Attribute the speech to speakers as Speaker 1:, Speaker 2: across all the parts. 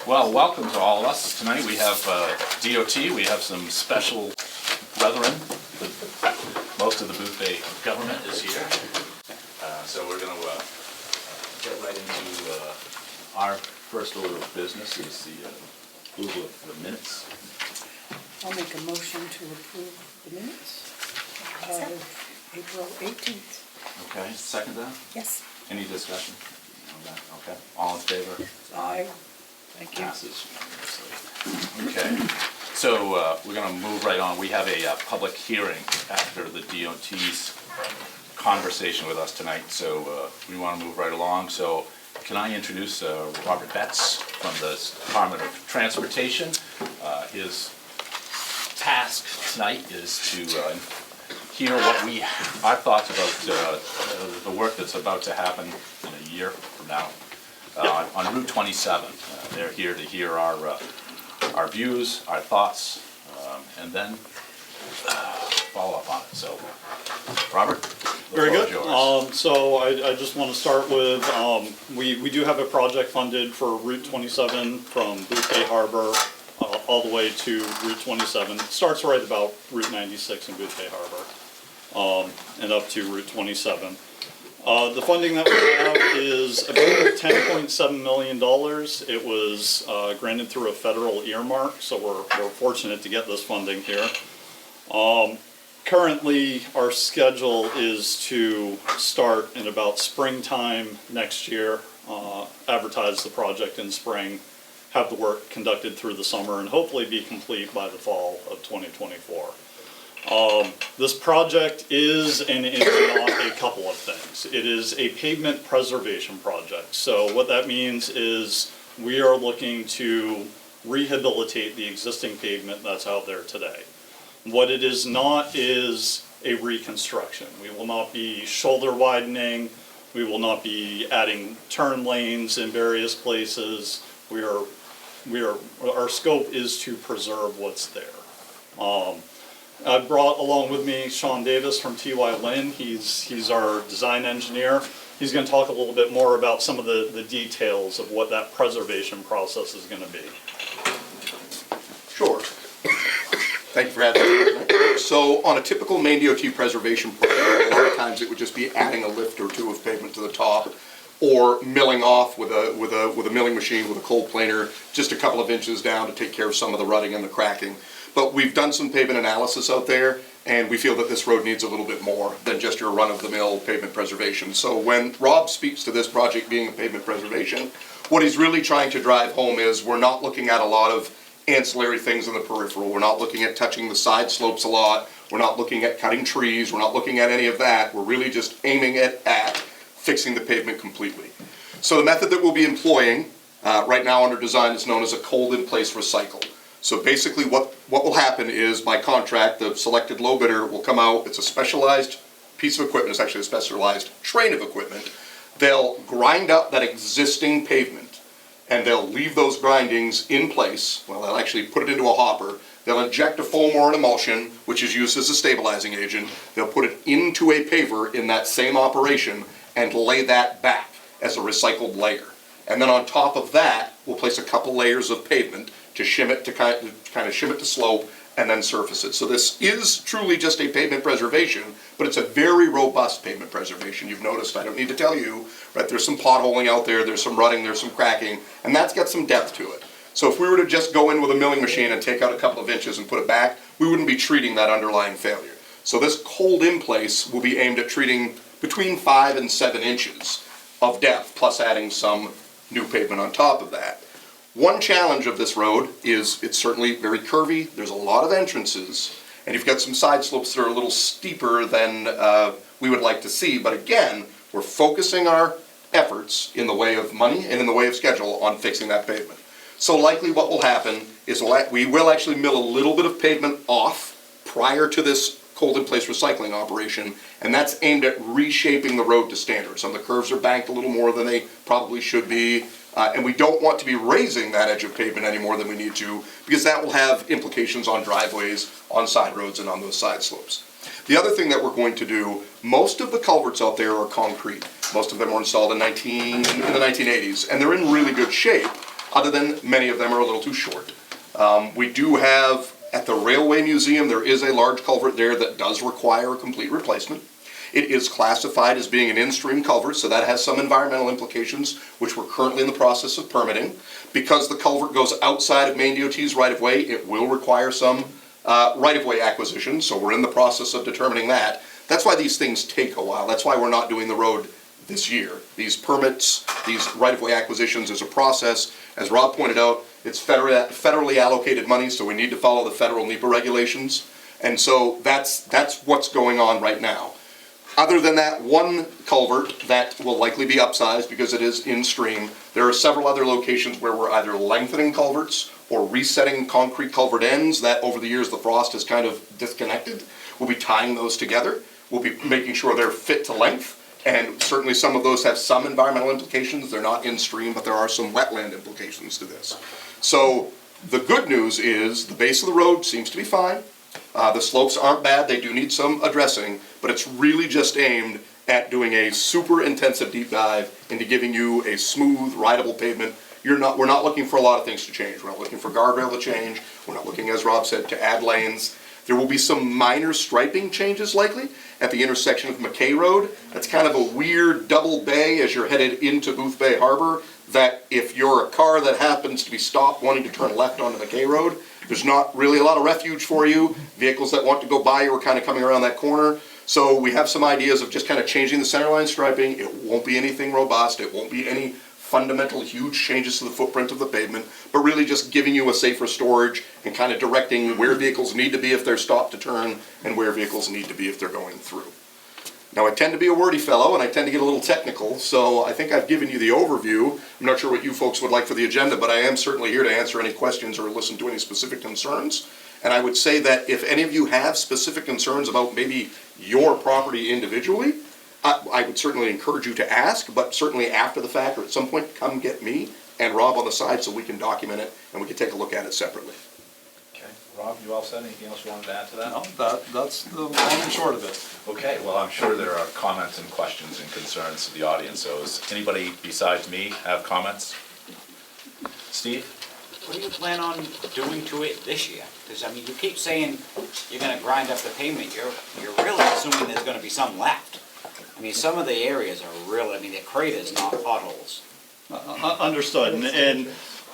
Speaker 1: Well, welcome to all of us. Tonight we have DOT, we have some special brethren. Most of the Booth Bay government is here. So we're going to get right into our first order of business is the approval of the minutes.
Speaker 2: I'll make a motion to approve the minutes of April 18th.
Speaker 1: Okay, second that?
Speaker 2: Yes.
Speaker 1: Any discussion on that? Okay, all in favor?
Speaker 2: Aye. Thank you.
Speaker 1: Passes unanimously. Okay, so we're going to move right on. We have a public hearing after the DOT's conversation with us tonight, so we want to move right along. So can I introduce Robert Betts from the Department of Transportation? His task tonight is to hear what our thoughts about the work that's about to happen in a year from now on Route 27. They're here to hear our views, our thoughts, and then follow up on it. So, Robert, the
Speaker 3: Very
Speaker 1: floor
Speaker 3: good.
Speaker 1: is yours.
Speaker 3: So I just want to start with, we do have a project funded for Route 27 from Booth Bay Harbor all the way to Route 27. It starts right about Route 96 in Booth Bay Harbor and up to Route 27. The funding that we have is about $10.7 million. It was granted through a federal earmark, so we're fortunate to get this funding here. Currently, our schedule is to start in about springtime next year, advertise the project in spring, have the work conducted through the summer, and hopefully be complete by the fall of 2024. This project is and is not a couple of things. It is a pavement preservation project. So what that means is we are looking to rehabilitate the existing pavement that's out there today. What it is not is a reconstruction. We will not be shoulder widening. We will not be adding turn lanes in various places. Our scope is to preserve what's there. I brought along with me Sean Davis from T.Y. Lin. He's our design engineer. He's going to talk a little bit more about some of the details of what that preservation process is going to be.
Speaker 4: Sure. Thank you for having me. So on a typical main DOT preservation project, a lot of times it would just be adding a lift or two of pavement to the top, or milling off with a milling machine with a cold planer just a couple of inches down to take care of some of the rutting and the cracking. But we've done some pavement analysis out there, and we feel that this road needs a little bit more than just your run-of-the-mill pavement preservation. So when Rob speaks to this project being a pavement preservation, what he's really trying to drive home is we're not looking at a lot of ancillary things in the peripheral. We're not looking at touching the side slopes a lot. We're not looking at cutting trees. We're not looking at any of that. We're really just aiming it at fixing the pavement completely. So the method that we'll be employing right now under design is known as a cold-in-place recycle. So basically what will happen is my contract, the selected low bidder, will come out. It's a specialized piece of equipment. It's actually a specialized train of equipment. They'll grind up that existing pavement, and they'll leave those grindings in place. Well, they'll actually put it into a hopper. They'll inject a foam or an emulsion, which is used as a stabilizing agent. They'll put it into a paver in that same operation and lay that back as a recycled layer. And then on top of that, we'll place a couple layers of pavement to shim it, to kind of shim it to slope, and then surface it. So this is truly just a pavement preservation, but it's a very robust pavement preservation. You've noticed, I don't need to tell you, right? There's some potholing out there, there's some rutting, there's some cracking, and that's got some depth to it. So if we were to just go in with a milling machine and take out a couple of inches and put it back, we wouldn't be treating that underlying failure. So this cold in place will be aimed at treating between 5 and 7 inches of depth, plus adding some new pavement on top of that. One challenge of this road is it's certainly very curvy. There's a lot of entrances, and you've got some side slopes that are a little steeper than we would like to see. But again, we're focusing our efforts in the way of money and in the way of schedule on fixing that pavement. So likely what will happen is we will actually mill a little bit of pavement off prior to this cold-in-place recycling operation, and that's aimed at reshaping the road to standard. Some of the curves are banked a little more than they probably should be. And we don't want to be raising that edge of pavement any more than we need to, because that will have implications on driveways, on side roads, and on those side slopes. The other thing that we're going to do, most of the culverts out there are concrete. Most of them were installed in the 1980s, and they're in really good shape. other than many of them are a little too short. We do have, at the Railway Museum, there is a large culvert there that does require a complete replacement. It is classified as being an in-stream culvert, so that has some environmental implications, which we're currently in the process of permitting. Because the culvert goes outside of Maine DOT's right-of-way, it will require some right-of-way acquisition, so we're in the process of determining that. That's why these things take a while. That's why we're not doing the road this year. These permits, these right-of-way acquisitions is a process. As Rob pointed out, it's federally allocated money, so we need to follow the federal NEPA regulations. And so that's what's going on right now. Other than that one culvert that will likely be upsized because it is in stream, there are several other locations where we're either lengthening culverts or resetting concrete culvert ends that over the years the frost has kind of disconnected. We'll be tying those together. We'll be making sure they're fit to length. And certainly some of those have some environmental implications. They're not in stream, but there are some wetland implications to this. So the good news is the base of the road seems to be fine. The slopes aren't bad. They do need some addressing, but it's really just aimed at doing a super intensive deep dive into giving you a smooth, rideable pavement. We're not looking for a lot of things to change. We're not looking for guardrail to change. We're not looking, as Rob said, to add lanes. There will be some minor striping changes likely at the intersection of McKay Road. That's kind of a weird double bay as you're headed into Booth Bay Harbor, that if you're a car that happens to be stopped wanting to turn left onto McKay Road, there's not really a lot of refuge for you. Vehicles that want to go by you are kind of coming around that corner. So we have some ideas of just kind of changing the centerline striping. It won't be anything robust. It won't be any fundamental huge changes to the footprint of the pavement, but really just giving you a safer storage and kind of directing where vehicles need to be if they're stopped to turn and where vehicles need to be if they're going through. Now, I tend to be a wordy fellow and I tend to get a little technical, so I think I've given you the overview. I'm not sure what you folks would like for the agenda, but I am certainly here to answer any questions or listen to any specific concerns. And I would say that if any of you have specific concerns about maybe your property individually, I would certainly encourage you to ask, but certainly after the fact or at some point, come get me and Rob on the side so we can document it and we can take a look at it separately.
Speaker 1: Okay, Rob, you all said anything else you wanted to add to that?
Speaker 3: No, that's the long and short of it.
Speaker 1: Okay, well, I'm sure there are comments and questions and concerns to the audience, so does anybody besides me have comments? Steve?
Speaker 5: What do you plan on doing to it this year? Because, I mean, you keep saying you're gonna grind up the pavement, you're really assuming there's gonna be some left. I mean, some of the areas are real, I mean, they're craters, not potholes.
Speaker 3: Understood, and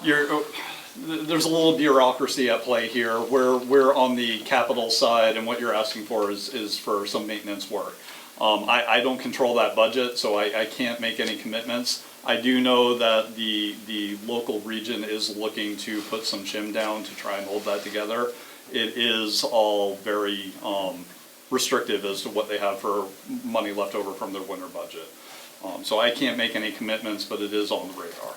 Speaker 3: there's a little bureaucracy at play here. We're on the capital side, and what you're asking for is for some maintenance work. I don't control that budget, so I can't make any commitments. I do know that the local region is looking to put some shim down to try and hold that together. It is all very restrictive as to what they have for money left over from their winter budget. So I can't make any commitments, but it is on the radar.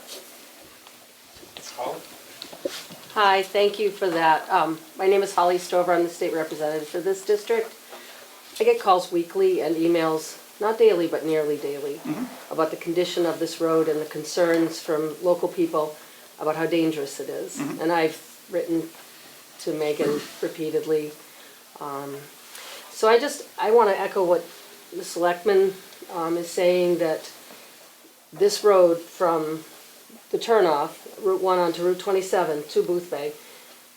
Speaker 6: Hi, thank you for that. My name is Holly Stover. I'm the state representative for this district. I get calls weekly and emails, not daily, but nearly daily, about the condition of this road and the concerns from local people about how dangerous it is. And I've written to Megan repeatedly. So I want to echo what the selectman is saying, that this road from the turnoff, Route 1 onto Route 27 to Booth Bay,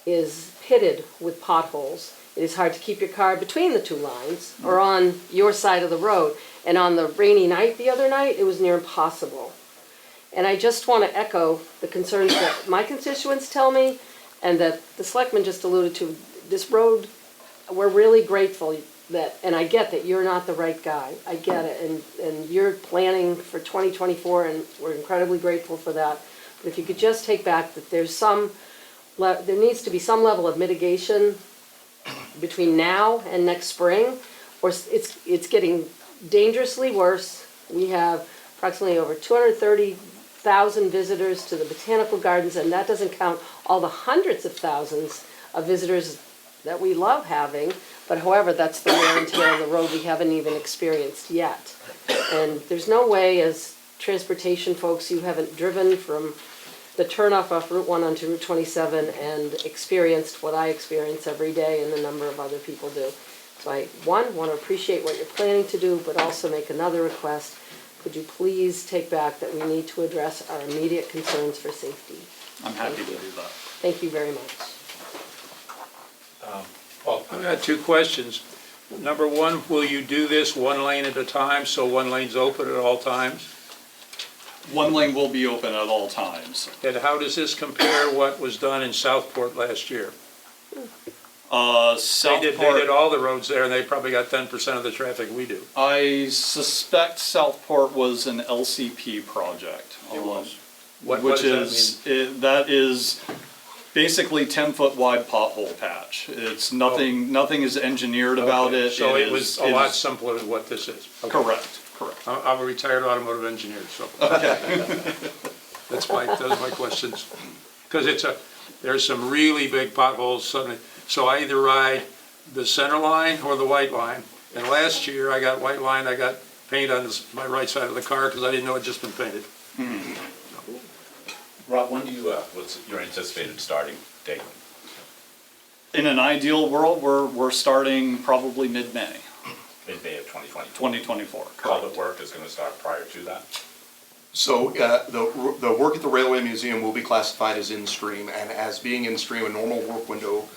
Speaker 6: is pitted with potholes. It is hard to keep your car between the two lines or on your side of the road. And on the rainy night the other night, it was near impossible. And I just want to echo the concerns that my constituents tell me and that the selectman just alluded to. This road, we're really grateful that, and I get that you're not the right guy. I get it, and you're planning for 2024, and we're incredibly grateful for that. But if you could just take back that there needs to be some level of mitigation between now and next spring, or it's getting dangerously worse. We have approximately over 230,000 visitors to the botanical gardens, and that doesn't count all the hundreds of thousands of visitors that we love having. But however, that's the wear and tear of the road we haven't even experienced yet. And there's no way, as transportation folks, you haven't driven from the turnoff off Route 1 onto Route 27 and experienced what I experience every day and a number of other people do. So I, one, want to appreciate what you're planning to do, but also make another request. Could you please take back that we need to address our immediate concerns for safety?
Speaker 3: I'm happy to do that.
Speaker 6: Thank you very much.
Speaker 7: I've got two questions. Number one, will you do this one lane at a time, so one lane's open at all times?
Speaker 3: One lane will be open at all times.
Speaker 7: And how does this compare what was done in Southport last year? They did
Speaker 3: Southport,
Speaker 7: all the roads there, and they probably got 10% of the traffic we do.
Speaker 3: I suspect Southport was an LCP project.
Speaker 7: It was.
Speaker 3: Which
Speaker 7: What does that
Speaker 3: is, that is basically 10-foot wide pothole patch. It's nothing is engineered
Speaker 7: mean?
Speaker 3: about
Speaker 7: Okay,
Speaker 3: it.
Speaker 7: So it
Speaker 3: is-
Speaker 7: was a
Speaker 3: it
Speaker 7: lot
Speaker 3: is-
Speaker 7: simpler than what this is. Okay.
Speaker 3: Correct, correct.
Speaker 7: I'm a retired automotive engineer, so. That's those are my questions. Because there's some really big potholes suddenly. So I either ride the center line or the white line. And last year, I got white line, I got paint on my right side of the car because I didn't know it had just been painted.
Speaker 1: Rob, when do you, what's your anticipated starting date?
Speaker 3: In an ideal world, we're starting probably mid-May,
Speaker 1: Mid-May of 2020.
Speaker 3: 2024.
Speaker 1: Culvert
Speaker 3: Correct.
Speaker 1: work is going to start prior to that?
Speaker 4: So the work at the Railway Museum will be classified as in-stream, and as being in-stream, a normal work window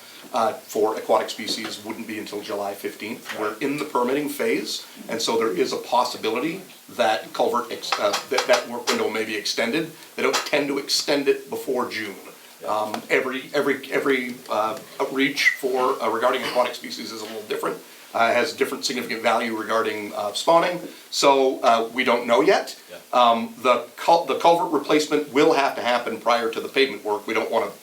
Speaker 4: for aquatic species wouldn't be until July 15th. We're in the permitting phase, and so there is a possibility that that work window may be extended. They don't tend to extend it before June. Every outreach for regarding aquatic species is a little different. Has different significant value regarding spawning, so we don't know yet.
Speaker 1: Yeah.
Speaker 4: The culvert replacement will have to happen prior to the pavement work. We don't want to,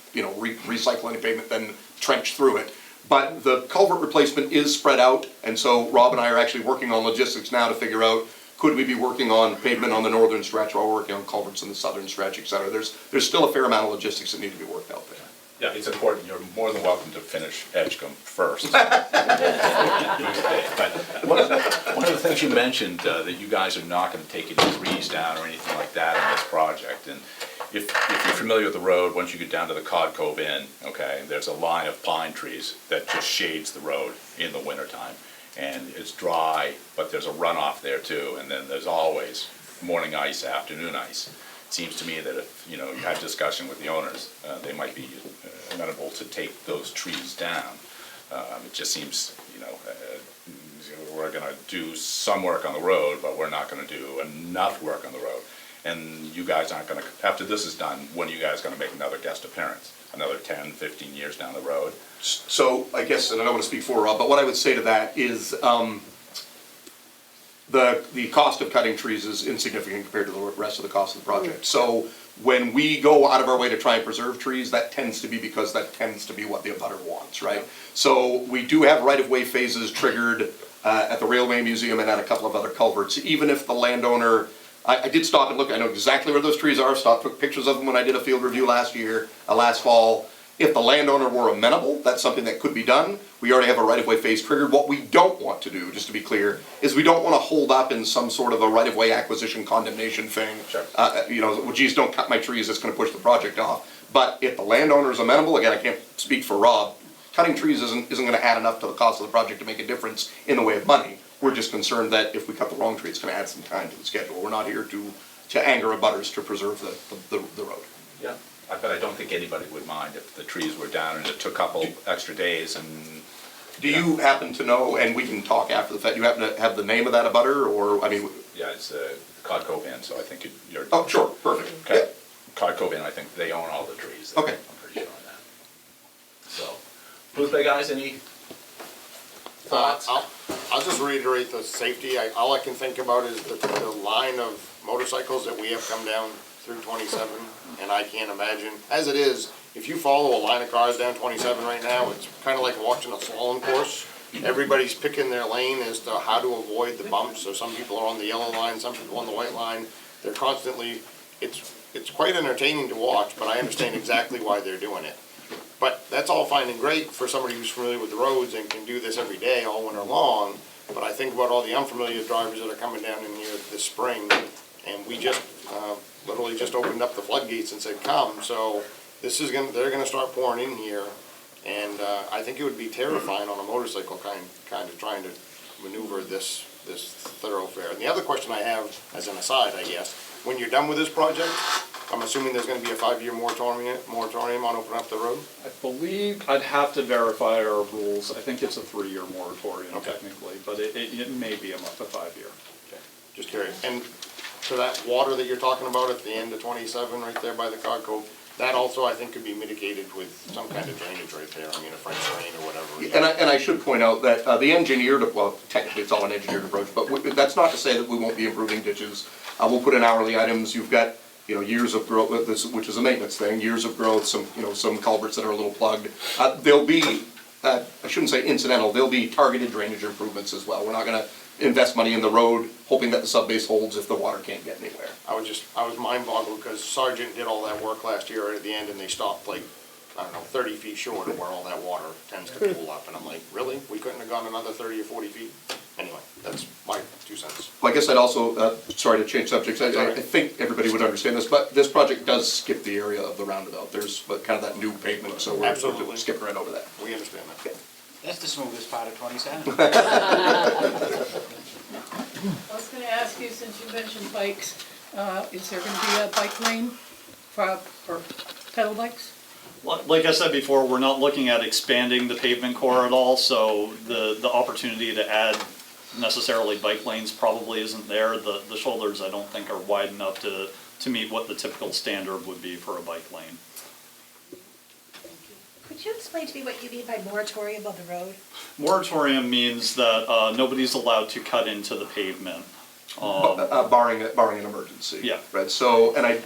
Speaker 4: recycle any pavement, then trench through it. But the culvert replacement is spread out, and so Rob and I are actually working on logistics now to figure out, could we be working on pavement on the northern stretch while we're working on culverts in the southern stretch, et cetera. There's still a fair amount of logistics that need to be worked out there.
Speaker 1: Yeah, it's important. You're more than welcome to finish Edgecombe first. But one of the things you mentioned, that you guys are not going to take any trees down or anything like that in this project. And if you're familiar with the road, once you get down to the Cod Cove Inn, okay, there's a line of pine trees that just shades the road in the wintertime. And it's dry, but there's a runoff there too. And then there's always morning ice, afternoon ice. It seems to me that if, you had discussion with the owners, they might be amenable to take those trees down. It just seems, we're gonna do some work on the road, but we're not gonna do enough work on the road. And you guys aren't gonna, after this is done, when are you guys gonna make another guest appearance? Another 10, 15 years down the road?
Speaker 4: So I guess, and I don't want to speak for Rob, but what I would say to that is the cost of cutting trees is insignificant compared to the rest of the cost of the project. So when we go out of our way to try and preserve trees, that tends to be because that tends to be what the abutter wants, right? So we do have right-of-way phases triggered at the Railway Museum and at a couple of other culverts. Even if the landowner, I did stop and look, I know exactly where those trees are, took pictures of them when I did a field review last fall. If the landowner were amenable, that's something that could be done. We already have a right-of-way phase triggered. What we don't want to do, just to be clear, is we don't want to hold up in some sort of a right-of-way acquisition condemnation thing.
Speaker 1: Sure.
Speaker 4: Well, geez, don't cut my trees, it's gonna push the project off. But if the landowner is amenable, again, I can't speak for Rob, cutting trees isn't gonna add enough to the cost of the project to make a difference in the way of money. We're just concerned that if we cut the wrong tree, it's gonna add some time to the schedule. We're not here to anger abutters to preserve the road.
Speaker 1: Yeah. But I don't think anybody would mind if the trees were down and it took a couple extra days and.
Speaker 4: Do you happen to know, and we can talk after the fact, you happen to have the name of that abutter, or, I mean?
Speaker 1: Yeah, it's Cod Cove Inn, so I think you're.
Speaker 4: Oh, sure, perfect.
Speaker 1: Okay. Cod Cove Inn, I think they own all the trees.
Speaker 4: Okay.
Speaker 1: I'm pretty sure on that. So, Booth Bay guys, any thoughts?
Speaker 8: I'll just reiterate the safety. All I can think about is the line of motorcycles that we have come down through 27, and I can't imagine, as it is, if you follow a line of cars down 27 right now, it's kind of like watching a slalom course. Everybody's picking their lane as to how to avoid the bumps, so some people are on the yellow line, some people on the white line. They're constantly, it's quite entertaining to watch, but I understand exactly why they're doing it. But that's all fine and great for somebody who's familiar with the roads and can do this every day, all winter long. But I think about all the unfamiliar drivers that are coming down in here this spring, and we just literally just opened up the floodgates and said, come. So they're gonna start pouring in here, and I think it would be terrifying on a motorcycle kind of trying to maneuver this thoroughfare. And the other question I have, as an aside, I guess, when you're done with this project, I'm assuming there's gonna be a 5-year moratorium on opening up the road?
Speaker 3: I believe, I'd have to verify our rules. I think it's a 3-year moratorium
Speaker 8: Okay.
Speaker 3: technically, but it may be a 5-year.
Speaker 8: Okay, just curious. And for that water that you're talking about at the end of 27, right there by the Cog Cove, that also, I think, could be mitigated with some kind of drainage right there, I mean, a French drain or whatever.
Speaker 4: And I should point out that the engineered, well, technically it's all an engineered approach, but that's not to say that we won't be improving ditches. We'll put in hourly items, you've got, years of growth, which is a maintenance thing, years of growth, some culverts that are a little plugged. There'll be, I shouldn't say incidental, there'll be targeted drainage improvements as well. We're not gonna invest money in the road, hoping that the subbase holds if the water can't get anywhere.
Speaker 8: I was mind boggled because Sargent did all that work last year right at the end and they stopped like, I don't know, 30 feet short of where all that water tends to pool up. And I'm like, really? We couldn't have gone another 30 or 40 feet? Anyway, that's my 2 cents.
Speaker 4: Well, I guess I'd also, sorry to change subjects, I think everybody would understand this, but this project does skip the area of the roundabout. There's kind of that new pavement, so we're
Speaker 8: Absolutely.
Speaker 4: skipping right over that.
Speaker 8: We understand that.
Speaker 5: That's the smoothest part of 27.
Speaker 2: I was gonna ask you, since you mentioned bikes, is there gonna be a bike lane for pedal bikes?
Speaker 3: Like I said before, we're not looking at expanding the pavement core at all, so the opportunity to add necessarily bike lanes probably isn't there. The shoulders, I don't think, are wide enough to meet what the typical standard would be for a bike lane.
Speaker 9: Could you explain to me what you mean by moratorium on the road?
Speaker 3: Moratorium means that nobody's allowed to cut into the pavement.
Speaker 4: Barring an emergency.
Speaker 3: Yeah.
Speaker 4: Right, so, and I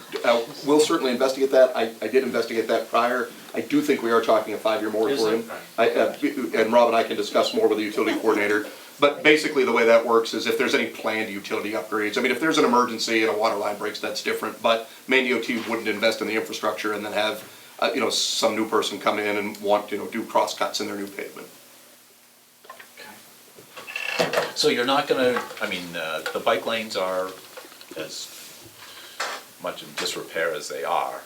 Speaker 4: will certainly investigate that, I did investigate that prior. I do think we are talking a 5-year moratorium. And Rob and I can discuss more with the utility coordinator. But basically, the way that works is if there's any planned utility upgrades, I mean, if there's an emergency and a water line breaks, that's different. But Maine DOT wouldn't invest in the infrastructure and then have, some new person come in and want, do cross cuts in their new pavement.
Speaker 1: So you're not gonna, the bike lanes are as much in disrepair as they are.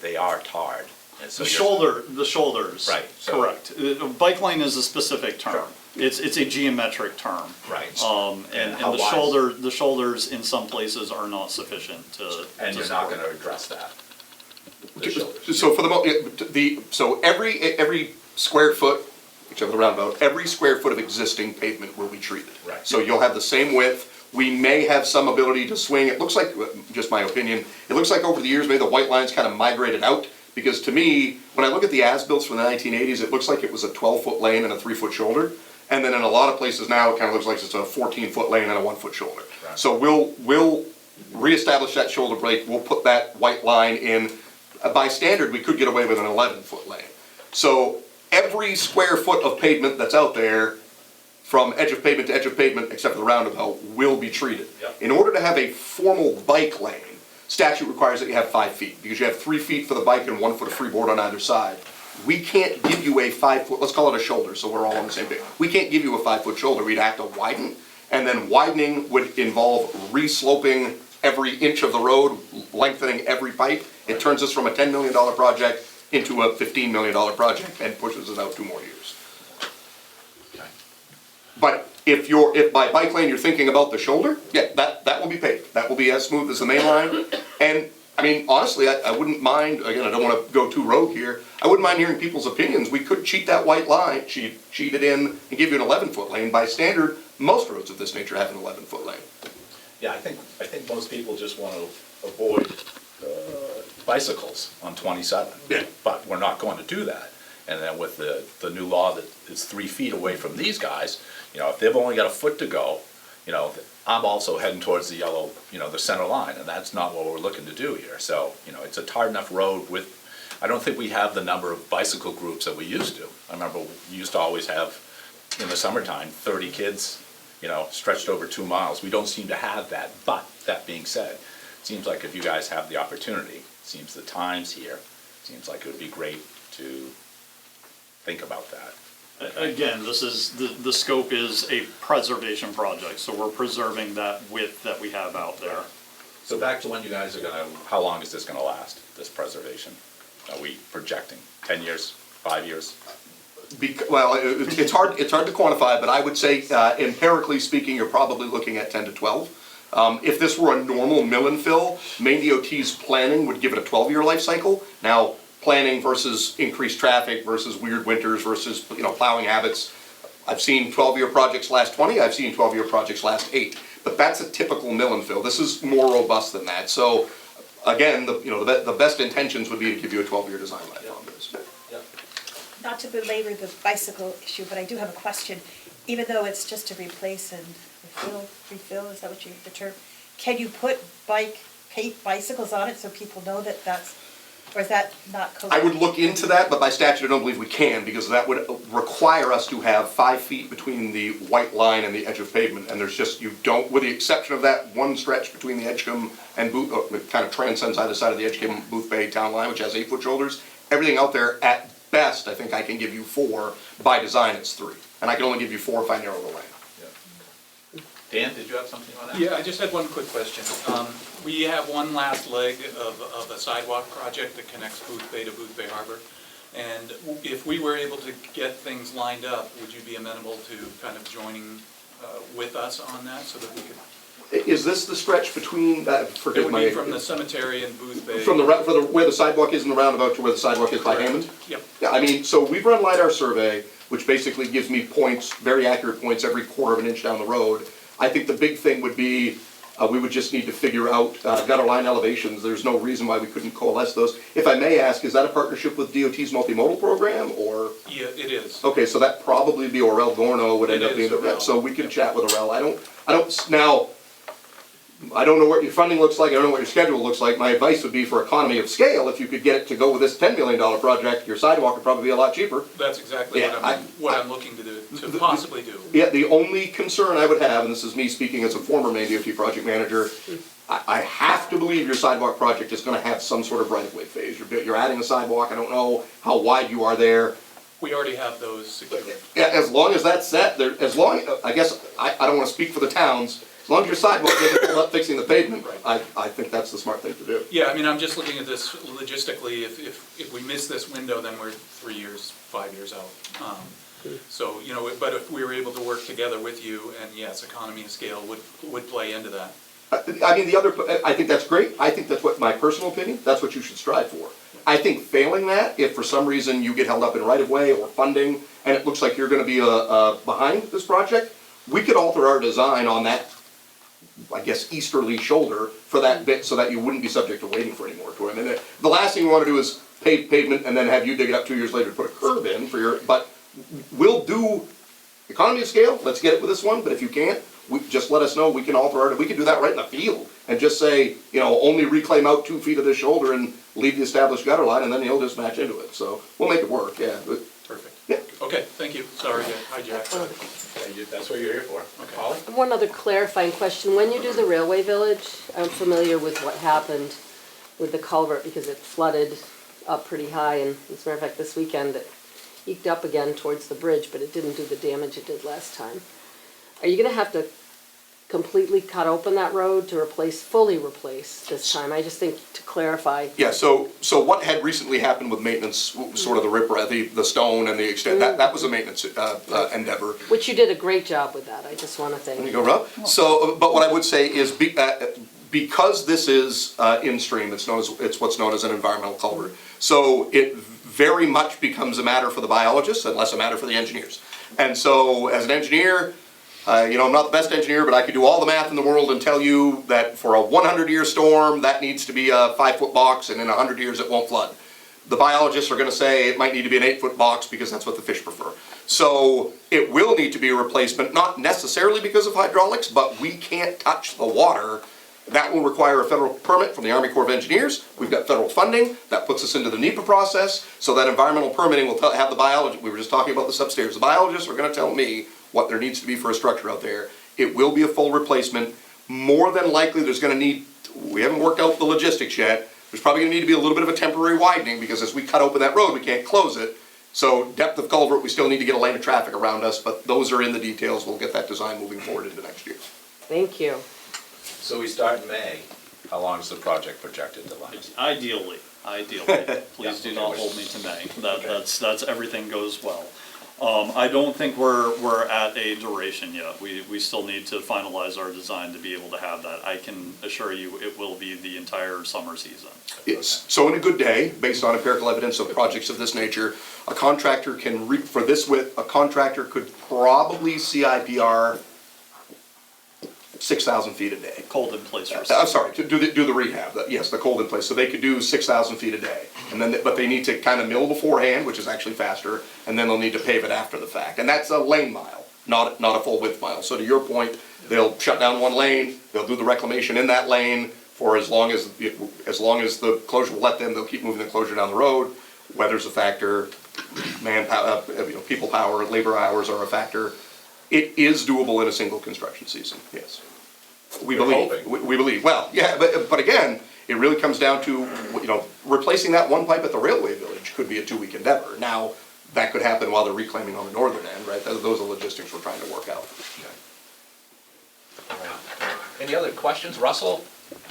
Speaker 1: They are tarred. And so
Speaker 3: The shoulders.
Speaker 1: Right, so-
Speaker 3: Correct. Bike lane is a specific term.
Speaker 1: Sure.
Speaker 3: It's a geometric term.
Speaker 1: Right.
Speaker 3: And
Speaker 1: how
Speaker 3: the
Speaker 1: wide-
Speaker 3: the shoulders in some places are not sufficient to.
Speaker 1: And
Speaker 3: to
Speaker 1: you're not
Speaker 3: support.
Speaker 1: gonna address that? The shoulders.
Speaker 4: So for so every square foot, whichever the roundabout, every square foot of existing pavement will be treated.
Speaker 1: Right.
Speaker 4: So you'll have the same width. We may have some ability to swing. It looks like, just my opinion, it looks like over the years, maybe the white lines kind of migrated out. Because to me, when I look at the as-bills from the 1980s, it looks like it was a 12-foot lane and a 3-foot shoulder. And then in a lot of places now, it kind of looks like it's a 14-foot lane and a 1-foot shoulder.
Speaker 1: Right.
Speaker 4: So we'll reestablish that shoulder break. We'll put that white line in. By standard, we could get away with an 11-foot lane. So every square foot of pavement that's out there, from edge of pavement to edge of pavement, except for the roundabout, will be treated.
Speaker 1: Yep.
Speaker 4: In order to have a formal bike lane, statute requires that you have 5 feet, because you have 3 feet for the bike and 1 foot of freeboard on either side. We can't give you a 5-foot, let's call it a shoulder, so we're all on the same page. We can't give you a 5-foot shoulder, we'd have to widen, and then widening would involve re-sloping every inch of the road, lengthening every pipe. It turns us from a $10 million project into a $15 million project and pushes it out 2 more years.
Speaker 1: Okay.
Speaker 4: But if by bike lane you're thinking about the shoulder, yeah, that will be paved. That will be as smooth as the main line. And, honestly, I wouldn't mind, again, I don't wanna go too rogue here, I wouldn't mind hearing people's opinions. We could cheat that white line, cheat it in and give you an 11-foot lane. By standard, most roads of this nature have an 11-foot lane.
Speaker 1: Yeah, I think most people just want to avoid bicycles on 27.
Speaker 4: Yeah.
Speaker 1: But we're not going to do that. And then with the new law that is 3 feet away from these guys, if they've only got a foot to go, I'm also heading towards the yellow, the center line, and that's not what we're looking to do here. So, it's a tarred enough road with, I don't think we have the number of bicycle groups that we used to. I remember we used to always have, in the summertime, 30 kids, stretched over 2 miles. We don't seem to have that, but that being said, it seems like if you guys have the opportunity, seems the time's here, seems like it would be great to think about that.
Speaker 3: Again, this is, the scope is a preservation project, so we're preserving that width that we have out there.
Speaker 1: So back to when you guys are gonna, how long is this gonna last, this preservation? Are we projecting 10 years, 5 years? It's hard to quantify, but I would say empirically speaking, you're probably looking at 10 to 12.
Speaker 4: If this were a normal mill and fill, Maine DOT's planning would give it a 12-year life cycle. Now, planning versus increased traffic versus weird winters versus, plowing habits. I've seen 12-year projects last 20, I've seen 12-year projects last 8. But that's a typical mill and fill. This is more robust than that. So, again, the best intentions would be to give you a 12-year design life on this.
Speaker 9: Not to belabor the bicycle issue, but I do have a question. Even though it's just to replace and refill, is that what the term? Can you put paint bicycles on it so people know that that's, or is that not code?
Speaker 4: I would look into that, but by statute, I don't believe we can, because that would require us to have 5 feet between the white line and the edge of pavement, and there's just, you don't, with the exception of that one stretch between the Edgecombe and Booth, it kind of transcends either side of the Edgecombe Booth Bay town line, which has 8-foot shoulders. Everything out there, at best, I think I can give you 4. By design, it's 3. And I can only give you 4 if I narrow the lane.
Speaker 1: Dan, did you have something on that?
Speaker 10: Yeah, I just had one quick question. We have one last leg of a sidewalk project that connects Booth Bay to Booth Bay Harbor. And if we were able to get things lined up, would you be amenable to kind of joining with us on that so that we could?
Speaker 4: Is this the stretch between,
Speaker 10: It
Speaker 4: forgive
Speaker 10: would
Speaker 4: my...
Speaker 10: be from the cemetery and Booth Bay.
Speaker 4: From where the sidewalk is in the roundabout to where the sidewalk is by
Speaker 10: Correct.
Speaker 4: Hammond?
Speaker 10: Yep.
Speaker 4: Yeah, I mean, so we've run LiDAR survey, which basically gives me points, very accurate points, every quarter of an inch down the road. I think the big thing would be, we would just need to figure out gutter line elevations. There's no reason why we couldn't coalesce those. If I may ask, is that a partnership with DOT's multimodal program, or?
Speaker 10: Yeah, it is.
Speaker 4: Okay, so that probably be Orel Gorno would end up being, so we can chat with Orel. I don't know what your funding looks like, I don't know what your schedule looks like. My advice would be for economy of scale, if you could get it to go with this $10 million project, your sidewalk would probably be a lot cheaper.
Speaker 10: That's exactly
Speaker 4: Yeah,
Speaker 10: what I'm looking to do, to possibly do.
Speaker 4: Yeah, the only concern I would have, and this is me speaking as a former Maine DOT project manager, I have to believe your sidewalk project is gonna have some sort of right-of-way phase. You're adding a sidewalk, I don't know how wide you are there.
Speaker 10: We already have those secured.
Speaker 4: Yeah, as long as that's set, I guess, I don't wanna speak for the towns, as long as your sidewalk doesn't end up fixing the pavement,
Speaker 10: Right.
Speaker 4: I think that's the smart thing to do.
Speaker 10: Yeah, I mean, I'm just looking at this logistically. If we miss this window, then we're 3 years, 5 years out. So, but if we were able to work together with you, and yes, economy of scale would play into that.
Speaker 4: I mean, I think that's great, I think that's what, my personal opinion, that's what you should strive for. I think failing that, if for some reason you get held up in right-of-way or funding, and it looks like you're gonna be behind this project, we could alter our design on that, I guess, easterly shoulder for that bit, so that you wouldn't be subject to waiting for any moratorium. And the last thing we wanna do is pave pavement and then have you dig it up 2 years later to put a curb in for your, but we'll do economy of scale, let's get it with this one, but if you can't, just let us know, we can alter it, we can do that right in the field, and just say, only reclaim out 2 feet of this shoulder and leave the established gutter line, and then you'll just match into it, so, we'll make it work, yeah.
Speaker 10: Perfect.
Speaker 4: Yeah.
Speaker 10: Okay, thank you. Sorry to hijack.
Speaker 1: That's what you're here for.
Speaker 10: Okay.
Speaker 1: Holly?
Speaker 6: One other clarifying question. When you do the Railway Village, I'm familiar with what happened with the culvert because it flooded up pretty high, and as a matter of fact, this weekend it eked up again towards the bridge, but it didn't do the damage it did last time. Are you gonna have to completely cut open that road to fully replace this time? I just think to clarify.
Speaker 4: Yeah, so what had recently happened with maintenance, sort of the riprap, the stone and the extent, that was a maintenance endeavor.
Speaker 6: Which you did a great job with that, I just wanna thank
Speaker 4: There you
Speaker 6: you.
Speaker 4: go, Rob. So, but what I would say is, because this is in stream, it's what's known as an environmental culvert. So it very much becomes a matter for the biologists and less a matter for the engineers. And so, as an engineer, I'm not the best engineer, but I could do all the math in the world and tell you that for a 100-year storm, that needs to be a 5-foot box, and in 100 years it won't flood. The biologists are gonna say it might need to be an 8-foot box because that's what the fish prefer. So it will need to be a replacement, not necessarily because of hydraulics, but we can't touch the water. That will require a federal permit from the Army Corps of Engineers. We've got federal funding, that puts us into the NEPA process, so that environmental permitting will have the biology, we were just talking about this upstairs, the biologists are gonna tell me what there needs to be for a structure out there. It will be a full replacement. More than likely, we haven't worked out the logistics yet, there's probably gonna need to be a little bit of a temporary widening, because as we cut open that road, we can't close it. So depth of culvert, we still need to get a lane of traffic around us, but those are in the details, we'll get that design moving forward into next year.
Speaker 6: Thank you.
Speaker 1: So we start in May. How long is the project projected to last?
Speaker 3: Ideally, please do not hold me to May, that's everything goes well. I don't think we're at a duration yet. We still need to finalize our design to be able to have that. I can assure you it will be the entire summer season.
Speaker 4: So in a good day, based on empirical evidence of projects of this nature, a contractor can, for this width, a contractor could probably CIPR 6,000 feet a day.
Speaker 3: Cold in place or
Speaker 4: I'm sorry, to do the rehab, yes, the cold in place, so they could do 6,000 feet a day. And then, but they need to kind of mill beforehand, which is actually faster, and then they'll need to pave it after the fact. And that's a lane mile, not a full width mile. So to your point, they'll shut down one lane, they'll do the reclamation in that lane for as long as the closure will let them, they'll keep moving the closure down the road. Weather's a factor, manpower, people power, labor hours are a factor. It is doable in a single construction season, yes. We believe, well, yeah, but again, it really comes down to, replacing that one pipe at the railway village could be a 2-week endeavor. Now, that could happen while they're reclaiming on the northern end, right? Those are logistics we're trying to work out.
Speaker 1: Any other questions? Russell?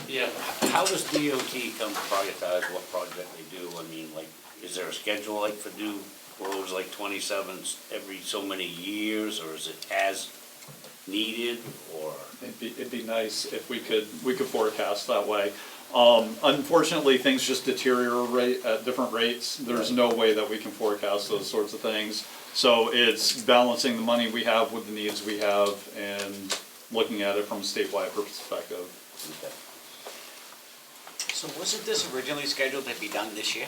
Speaker 11: Yeah, how does DOT come to prioritize what project they do? I mean, like, is there a schedule like for do roads like 27 every so many years, or is it as needed, or?
Speaker 3: It'd be nice if we could forecast that way. Unfortunately, things just deteriorate at different rates. There's no way that we can forecast those sorts of things. So it's balancing the money we have with the needs we have and looking at it from a statewide perspective.
Speaker 5: So wasn't this originally scheduled to be done this year?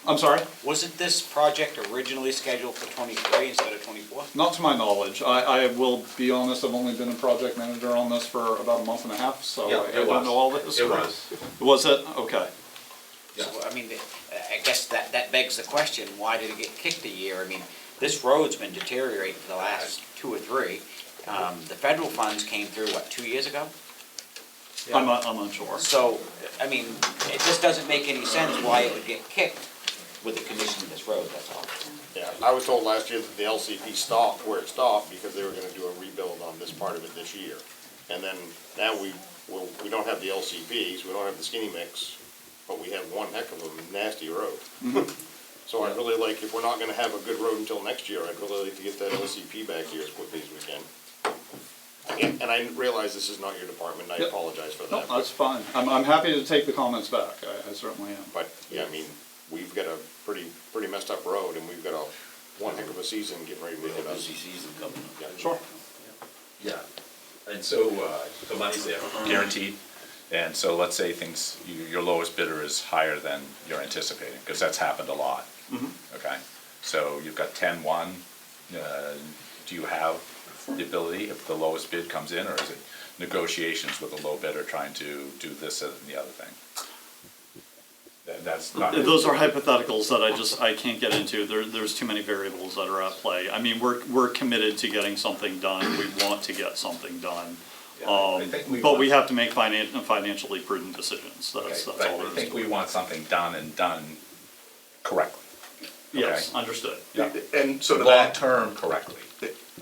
Speaker 3: I'm sorry?
Speaker 5: Wasn't this project originally scheduled for 23 instead of 24?
Speaker 3: Not to my knowledge. I will be honest, I've only been a project manager on this for about a month and a half, so
Speaker 1: Yeah,
Speaker 3: I don't know all this.
Speaker 1: It was.
Speaker 3: Was it? Okay.
Speaker 5: So, I mean, I guess that begs the question, why did it get kicked a year? I mean, this road's been deteriorating for the last 2 or 3. The federal funds came through, what, 2 years ago?
Speaker 3: I'm unsure.
Speaker 5: So, I mean, it just doesn't make any sense why it would get kicked with the condition of this road, that's all.
Speaker 8: Yeah, I was told last year that the LCP stopped where it stopped because they were gonna do a rebuild on this part of it this year. And then now we don't have the LCPs, we don't have the skinny mix, but we have one heck of a nasty road. So I'd really like, if we're not gonna have a good road until next year, I'd really like to get that LCP back here as quickly as we can. And I realize this is not your department, and I apologize for
Speaker 3: No,
Speaker 8: that.
Speaker 3: that's fine. I'm happy to take the comments back. I certainly am.
Speaker 8: But, yeah, I mean, we've got a pretty messed up road, and we've got one heck of a season getting ready to make it up.
Speaker 11: Busy season coming up.
Speaker 8: Yeah.
Speaker 3: Sure.
Speaker 1: Yeah. And so, the money's there, guaranteed. And so let's say your lowest bidder is higher than you're anticipating, because that's happened a lot. Okay? So you've got 10-1. Do you have the ability, if the lowest bid comes in, or is it negotiations with the low bidder trying to do this and the other thing? That's not.
Speaker 3: Those are hypotheticals that I can't get into. There's too many variables that are at play. I mean, we're committed to getting something done. We want to get something done.
Speaker 1: I think
Speaker 3: But we have to make financially prudent decisions. That's all there is.
Speaker 1: I think we want something done and done correctly.
Speaker 3: Yes,
Speaker 1: Okay.
Speaker 3: understood.
Speaker 1: Yeah.
Speaker 4: And so to that.
Speaker 1: Long-term correctly.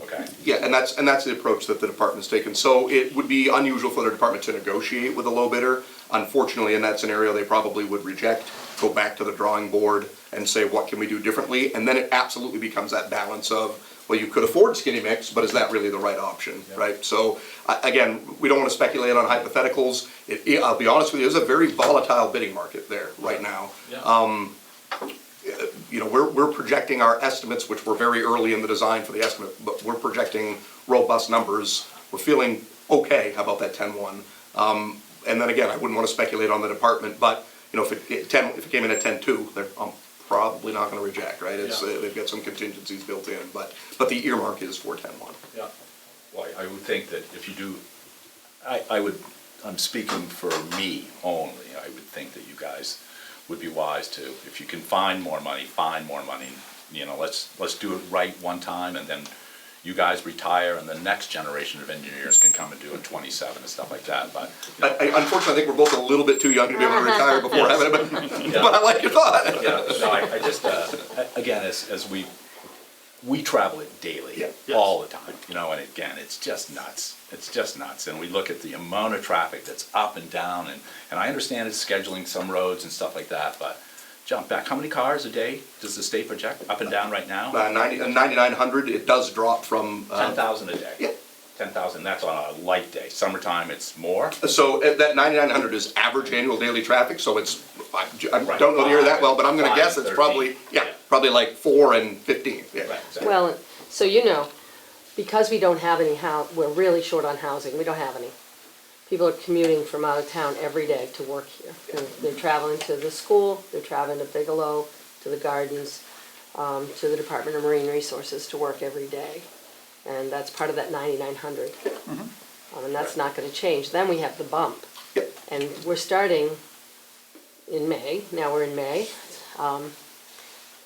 Speaker 1: Okay.
Speaker 4: Yeah, and that's the approach that the department's taken. So it would be unusual for the department to negotiate with a low bidder. Unfortunately, in that scenario, they probably would reject, go back to the drawing board and say, what can we do differently? And then it absolutely becomes that balance of, well, you could afford skinny mix, but is that really the right option, right? So, again, we don't want to speculate on hypotheticals. I'll be honest with you, it's a very volatile bidding market there right now. We're projecting our estimates, which were very early in the design for the estimate, but we're projecting robust numbers. We're feeling okay about that 10-1. And then again, I wouldn't want to speculate on the department, but, if it came in at 10-2, they're probably not going to reject, right? They've got some contingencies built in, but the earmark is for 10-1.
Speaker 1: Yeah. Well, I would think that if you do, I'm speaking for me only, I would think that you guys would be wise to, if you can find more money, let's do it right one time, and then you guys retire, and the next generation of engineers can come and do it 27 and stuff like that, but.
Speaker 4: Unfortunately, I think we're both a little bit too young to be able to retire before having it, but I like your thought.
Speaker 1: Yeah, no, I just, again, as we travel it daily, all the time, and again, it's just nuts. It's just nuts, and we look at the amount of traffic that's up and down, and I understand it's scheduling some roads and stuff like that, but jump back, how many cars a day does the state project, up and down right now?
Speaker 4: 9,900, it does drop from.
Speaker 1: 10,000 a day?
Speaker 4: Yeah.
Speaker 1: 10,000, that's on a light day. Summertime, it's more?
Speaker 4: So that 9,900 is average annual daily traffic, so it's, I
Speaker 1: Right.
Speaker 4: don't know the area that well, but I'm gonna
Speaker 1: 5,
Speaker 4: guess it's
Speaker 1: 13.
Speaker 4: probably,
Speaker 1: Yeah.
Speaker 4: probably like 4 and 15, yeah.
Speaker 1: Right, exactly.
Speaker 6: Well, so you know, because we don't have any we're really short on housing, we don't have any. People are commuting from out of town every day to work here. They're traveling to the school, they're traveling to Bigelow, to the gardens, to the Department of Marine Resources to work every day. And that's part of that 9,900. And that's not gonna change. Then we have the bump.
Speaker 4: Yep.
Speaker 6: And we're starting in May, now we're in May.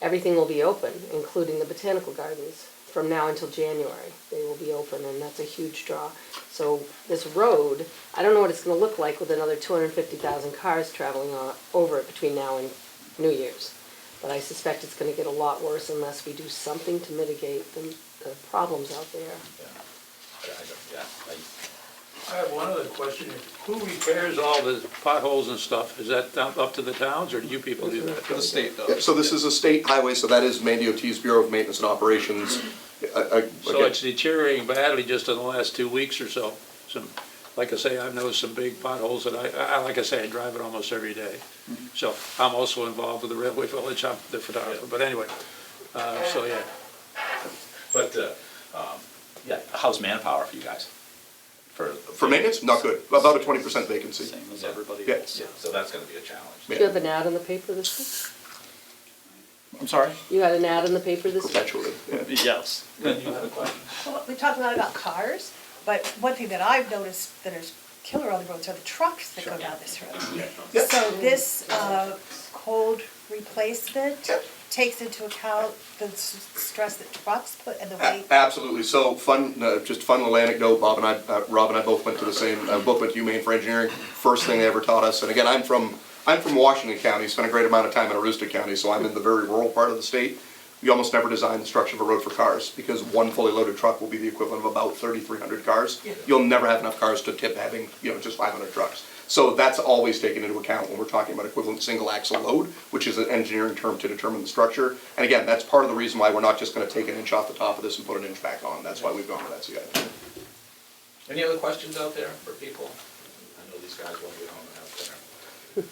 Speaker 6: Everything will be open, including the botanical gardens, from now until January. They will be open, and that's a huge draw. So this road, I don't know what it's gonna look like with another 250,000 cars traveling over it between now and New Year's. But I suspect it's gonna get a lot worse unless we do something to mitigate the problems out there.
Speaker 7: I have one other question. Who repairs all the potholes and stuff? Is that up to the towns, or do you people do that?
Speaker 12: The state
Speaker 4: Yeah,
Speaker 12: does.
Speaker 4: so this is a state highway, so that is MDOT's Bureau of Maintenance and Operations.
Speaker 7: So
Speaker 4: Again,
Speaker 7: it's deteriorating badly just in the last 2 weeks or so. Like I say, I've noticed some big potholes that like I say, I drive it almost every day. So I'm also involved with the Railway Village, I'm the photographer, but anyway, so yeah.
Speaker 1: But, yeah, how's manpower for you guys?
Speaker 4: For maintenance, not good, about a 20% vacancy.
Speaker 12: Same as everybody
Speaker 4: Yeah.
Speaker 12: else.
Speaker 1: Yeah, so that's gonna be a challenge.
Speaker 6: Do you have an ad in the paper this week?
Speaker 1: I'm sorry?
Speaker 6: You had an ad in the paper this week?
Speaker 4: Perpetually, yeah.
Speaker 12: Yes.
Speaker 1: Then you had a question?
Speaker 9: Well, we talked a lot about cars, but one thing that I've noticed that is killer on the roads are the trucks that go down this road.
Speaker 4: Yep.
Speaker 9: So this cold replacement takes into account the stress that trucks put and the weight.
Speaker 4: Absolutely, so just fun little anecdote, Rob and I both went to the same, both went to UMaine for engineering. First thing they ever taught us, and again, I'm from Washington County, spent a great amount of time in Aroostook County, so I'm in the very rural part of the state. We almost never design the structure of a road for cars, because one fully loaded truck will be the equivalent of about 3,300 cars. You'll never have enough cars to tip having, just 500 trucks. So that's always taken into account when we're talking about equivalent single axle load, which is an engineering term to determine the structure. And again, that's part of the reason why we're not just gonna take an inch off the top of this and put an inch back on. That's why we've gone to that CI.
Speaker 1: Any other questions out there for people? I know these guys won't get home and have dinner.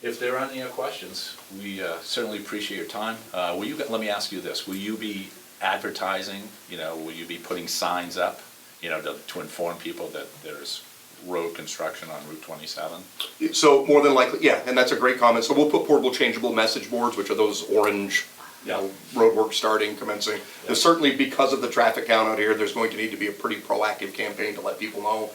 Speaker 1: If there aren't any other questions, we certainly appreciate your time. Let me ask you this, will you be advertising, will you be putting signs up, to inform people that there's road construction on Route 27?
Speaker 4: So more than likely, yeah, and that's a great comment. So we'll put portable changeable message boards, which are those orange, road work starting, commencing. There's certainly, because of the traffic count out here, there's going to need to be a pretty proactive campaign to let people know.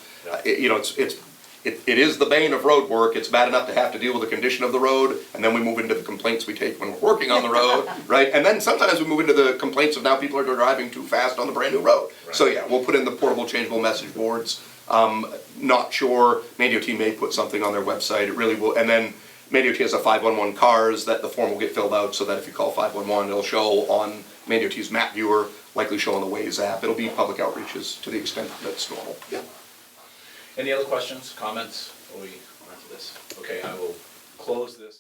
Speaker 4: It is the bane of road work. It's bad enough to have to deal with the condition of the road, and then we move into the complaints we take when we're working on the road, right? And then sometimes we move into the complaints of now people are driving too fast on the brand new road.
Speaker 1: Right.
Speaker 4: So yeah, we'll put in the portable changeable message boards. Not sure, MDOT may put something on their website, it really will, and then MDOT has a 511 cars that the form will get filled out, so that if you call 511, it'll show on MDOT's map viewer, likely show on the Waze app. It'll be public outreaches to the extent that's normal. Yeah.
Speaker 1: Any other questions, comments before we run to this? Okay, I will close this.